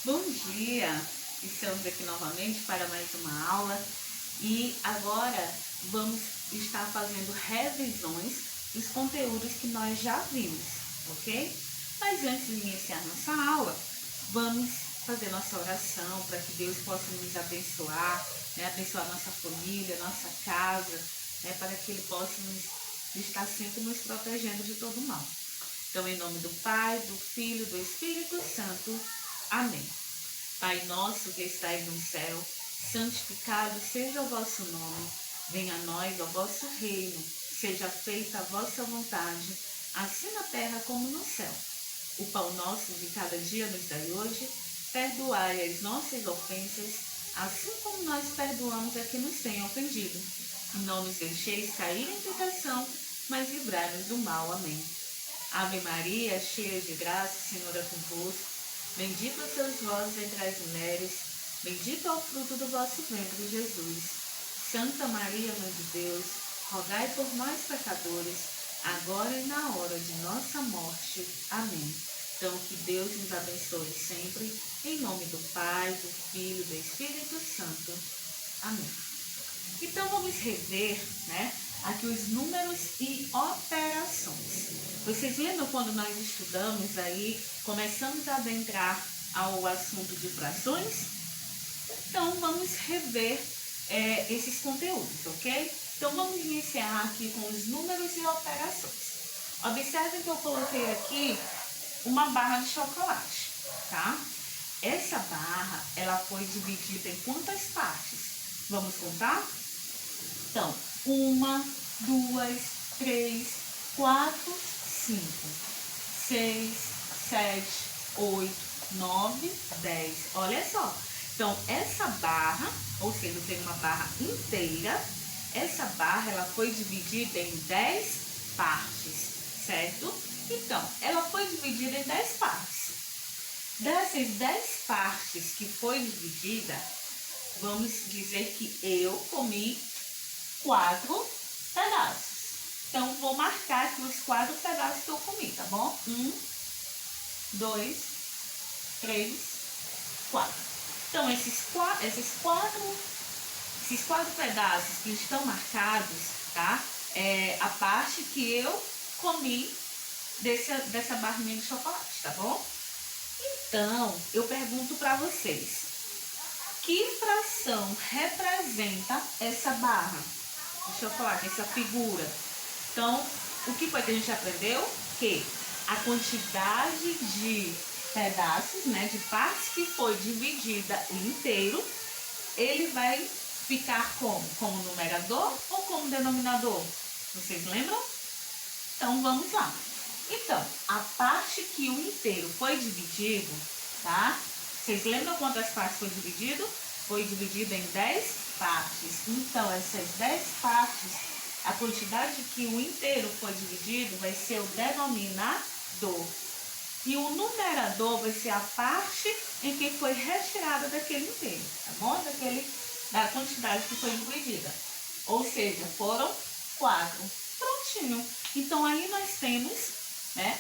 Bom dia! Estamos aqui novamente para mais uma aula e agora vamos estar fazendo revisões dos conteúdos que nós já vimos, ok? Mas antes de iniciar nossa aula, vamos fazer nossa oração para que Deus possa nos abençoar, abençoar nossa família, nossa casa, para que Ele possa estar sempre nos protegendo de todo mal. Então, em nome do Pai, do Filho, do Espírito Santo. Amém. Pai nosso que estais no céu, santificado seja o vosso nome. Venha a nós o vosso reino. Seja feita a vossa vontade, assim na terra como no céu. O pão nosso de cada dia nos dai hoje. Perdoai as nossas ofensas, assim como nós perdoamos a quem nos tem ofendido. E não nos deixeis cair em tentação, mas livrai-nos do mal. Amém. Ave Maria, cheia de graça, o Senhor é convosco. Bendita sois vós entre as mulheres, bendito é o fruto do vosso ventre, Jesus. Santa Maria, Mãe de Deus, rogai por nós, pecadores, agora e na hora de nossa morte. Amém. Então, que Deus nos abençoe sempre, em nome do Pai, do Filho e do Espírito Santo. Amém. Então, vamos rever, aqui os números e operações. Vocês lembram quando nós estudamos aí, começamos a adentrar ao assunto de frações? Então, vamos rever esses conteúdos, ok? Então, vamos iniciar aqui com os números e operações. Observem que eu coloquei aqui uma barra de chocolate, tá? Essa barra, ela foi dividida em quantas partes? Vamos contar? Então, 1, 2, 3, 4, 5, 6, 7, 8, 9, 10. Olha só. Então, essa barra, ou seja, tem uma barra inteira. Essa barra, ela foi dividida em 10 partes, certo? Então, ela foi dividida em 10 partes. Dessas 10 partes que foi dividida, vamos dizer que eu comi 4 pedaços. Então, vou marcar aqui os 4 pedaços que eu comi, tá bom? 1, 2, 3, 4. Então, esses quatro pedaços que estão marcados, tá? É a parte que eu comi dessa barrinha de chocolate, tá bom? Então, eu pergunto para vocês, que fração representa essa barra de chocolate, essa figura? Então, o que foi que a gente aprendeu? Que a quantidade de pedaços, de partes que foi dividida inteiro, ele vai ficar como numerador ou como denominador? Vocês lembram? Então, vamos lá. Então, a parte que o inteiro foi dividido, tá? Vocês lembram quantas partes foi dividido? Foi dividido em 10 partes. Então, essas 10 partes, a quantidade que o inteiro foi dividido vai ser o denominador. E o numerador vai ser a parte em que foi retirada daquele inteiro, tá bom? Da quantidade que foi dividida. Ou seja, foram 4. Prontinho. Então, aí nós temos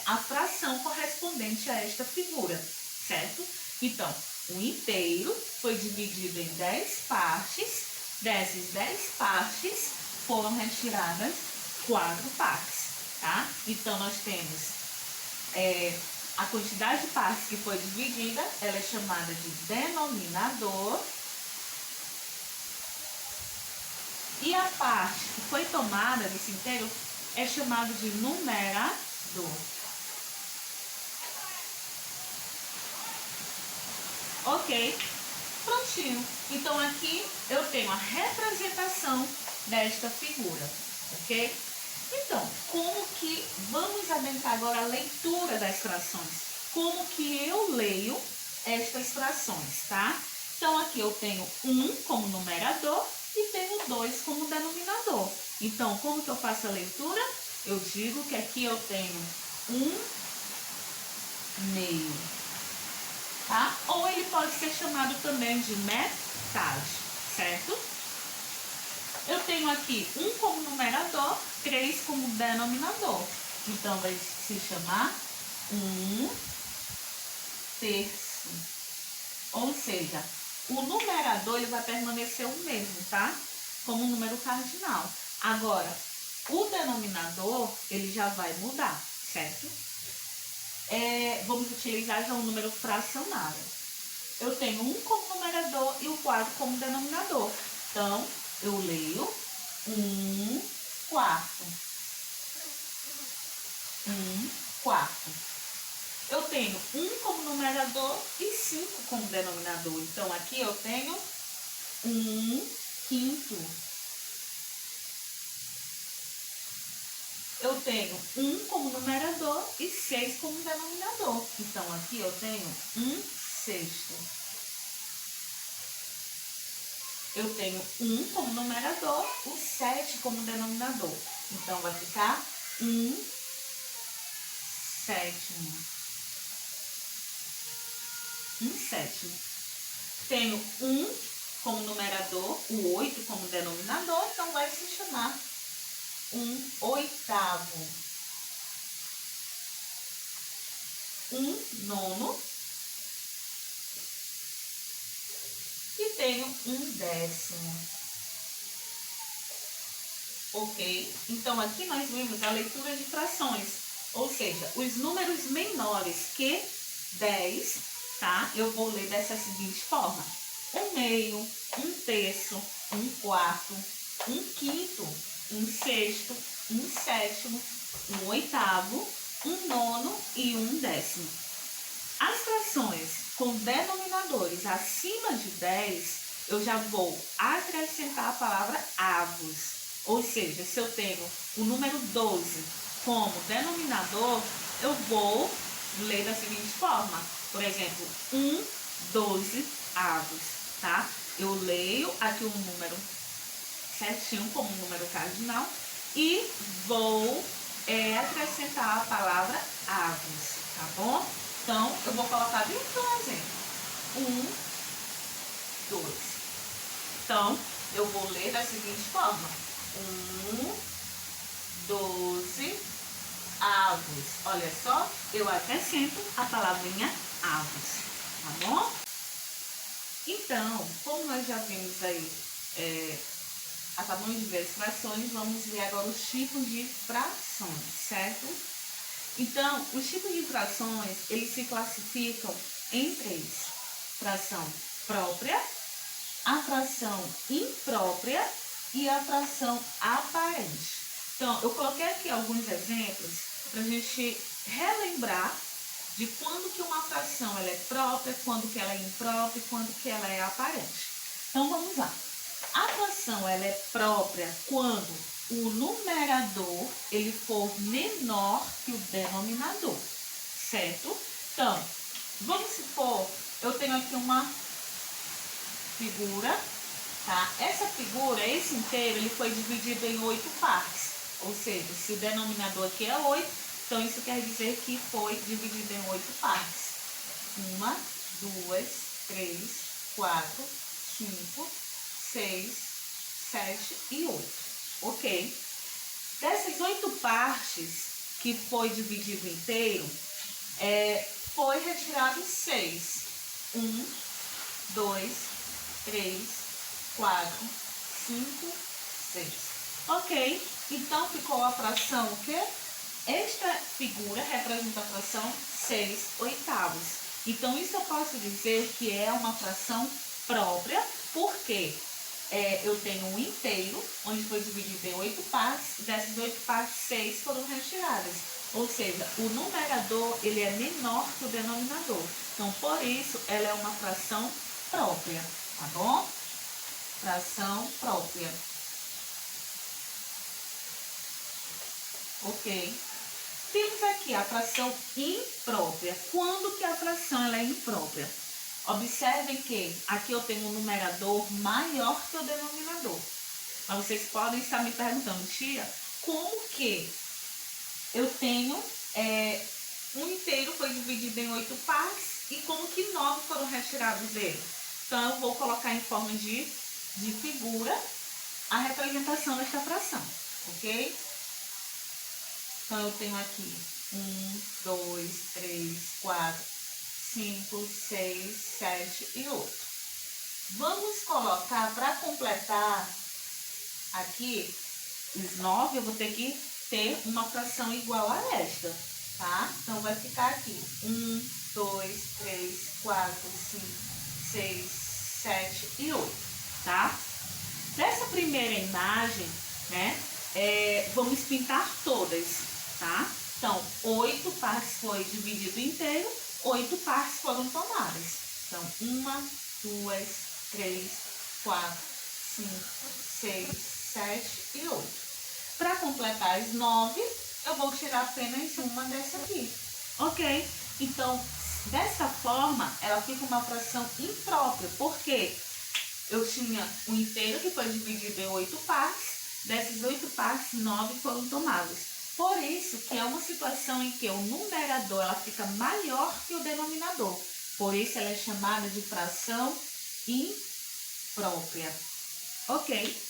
a fração correspondente a esta figura, certo? Então, o inteiro foi dividido em 10 partes. Dessas 10 partes foram retiradas 4 partes, tá? Então, nós temos a quantidade de partes que foi dividida, ela é chamada de denominador. E a parte que foi tomada desse inteiro é chamado de numerador. Ok? Prontinho. Então, aqui eu tenho a representação desta figura, ok? Então, como que vamos adentrar agora a leitura das frações? Como que eu leio estas frações, tá? Então, aqui eu tenho 1 como numerador e tenho 2 como denominador. Então, como que eu faço a leitura? Eu digo que aqui eu tenho 1 meio, tá? Ou ele pode ser chamado também de metade, certo? Eu tenho aqui 1 como numerador, 3 como denominador. Então, vai se chamar 1 terço. Ou seja, o numerador ele vai permanecer o mesmo, tá? Como número cardinal. Agora, o denominador ele já vai mudar, certo? Vamos utilizar já um número fracionário. Eu tenho 1 como numerador e o 4 como denominador. Então, eu leio 1 quarto. 1 quarto. Eu tenho 1 como numerador e 5 como denominador. Então, aqui eu tenho 1 quinto. Eu tenho 1 como numerador e 6 como denominador. Então, aqui eu tenho 1 sexto. Eu tenho 1 como numerador, o 7 como denominador. Então, vai ficar 1 sétimo. 1 sétimo. Tenho 1 como numerador, o 8 como denominador, então vai se chamar 1 oitavo. 1 nono. E tenho 1 décimo. Ok? Então, aqui nós vimos a leitura de frações. Ou seja, os números menores que 10, tá? Eu vou ler dessa seguinte forma. 1 meio, 1 terço, 1 quarto, 1 quinto, 1 sexto, 1 sétimo, 1 oitavo, 1 nono e 1 décimo. As frações com denominadores acima de 10, eu já vou acrescentar a palavra avos. Ou seja, se eu tenho o número 12 como denominador, eu vou ler da seguinte forma. Por exemplo, 1, 12 avos, tá? Eu leio aqui o número certinho como número cardinal e vou acrescentar a palavra avos, tá bom? Então, eu vou colocar dentro do exemplo. 1, 2. Então, eu vou ler da seguinte forma. 1, 12 avos. Olha só, eu acrescento a palavrinha avos, tá bom? Então, como nós já vimos aí, acabamos de ver as frações, vamos ver agora os tipos de frações, certo? Então, os tipos de frações, eles se classificam em 3. Fração própria, a fração imprópria e a fração aparente. Então, eu coloquei aqui alguns exemplos para a gente relembrar de quando que uma fração ela é própria, quando que ela é imprópria e quando que ela é aparente. Então, vamos lá. A fração ela é própria quando o numerador ele for menor que o denominador, certo? Então, vamos supor, eu tenho aqui uma figura, tá? Essa figura, esse inteiro, ele foi dividido em 8 partes. Ou seja, se o denominador aqui é 8, então isso quer dizer que foi dividido em 8 partes. 1, 2, 3, 4, 5, 6, 7 e 8. Ok? Dessas 8 partes que foi dividido inteiro, foi retirado 6. 1, 2, 3, 4, 5, 6. Ok? Então ficou a fração o quê? Esta figura representa a fração 6 oitavos. Então isso eu posso dizer que é uma fração própria, porque eu tenho um inteiro, onde foi dividido em 8 partes, dessas 8 partes, 6 foram retiradas. Ou seja, o numerador ele é menor que o denominador. Então, por isso, ela é uma fração própria, tá bom? Fração própria. Ok. Temos aqui a fração imprópria. Quando que a fração ela é imprópria? Observem que aqui eu tenho um numerador maior que o denominador. Mas vocês podem estar me perguntando, tia, como que eu tenho um inteiro foi dividido em 8 partes e como que 9 foram retirados dele? Então, eu vou colocar em forma de figura a representação desta fração, ok? Então, eu tenho aqui 1, 2, 3, 4, 5, 6, 7 e 8. Vamos colocar, para completar aqui os 9, eu vou ter que ter uma fração igual a esta, tá? Então, vai ficar aqui 1, 2, 3, 4, 5, 6, 7 e 8, tá? Nessa primeira imagem, né, vamos pintar todas, tá? Então, 8 partes foi dividido inteiro, 8 partes foram tomadas. Então, 1, 2, 3, 4, 5, 6, 7 e 8. Para completar as 9, eu vou tirar apenas uma dessa aqui. Ok? Então, dessa forma, ela fica uma fração imprópria. Por quê? Eu tinha o inteiro que foi dividido em 8 partes. Dessas 8 partes, 9 foram tomadas. Por isso que é uma situação em que o numerador ela fica maior que o denominador. Por isso ela é chamada de fração imprópria. Ok?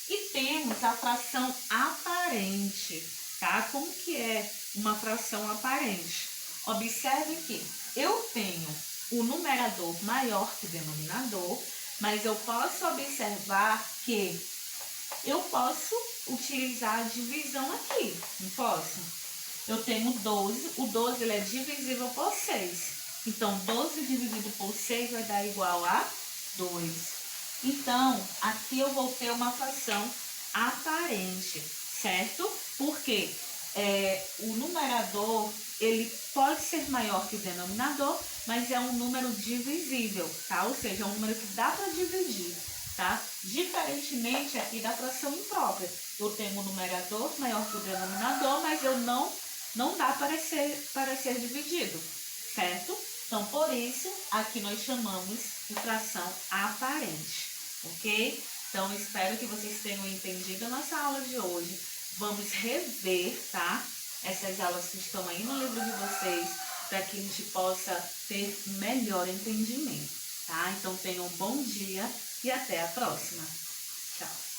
E temos a fração aparente, tá? Como que é uma fração aparente? Observe que eu tenho o numerador maior que o denominador, mas eu posso observar que eu posso utilizar a divisão aqui, não posso? Eu tenho 12, o 12 ele é divisível por 6. Então, 12 dividido por 6 vai dar igual a 2. Então, aqui eu vou ter uma fração aparente, certo? Porque o numerador, ele pode ser maior que o denominador, mas é um número divisível, tá? Ou seja, é um número que dá para dividir, tá? Diferentemente aqui da fração imprópria. Eu tenho um numerador maior que o denominador, mas eu não dá para ser dividido, certo? Então, por isso, aqui nós chamamos de fração aparente, ok? Então, espero que vocês tenham entendido a nossa aula de hoje. Vamos rever, tá? Essas aulas que estão aí no livro de vocês, para que a gente possa ter melhor entendimento, tá? Então, tenham um bom dia e até a próxima. Tchau!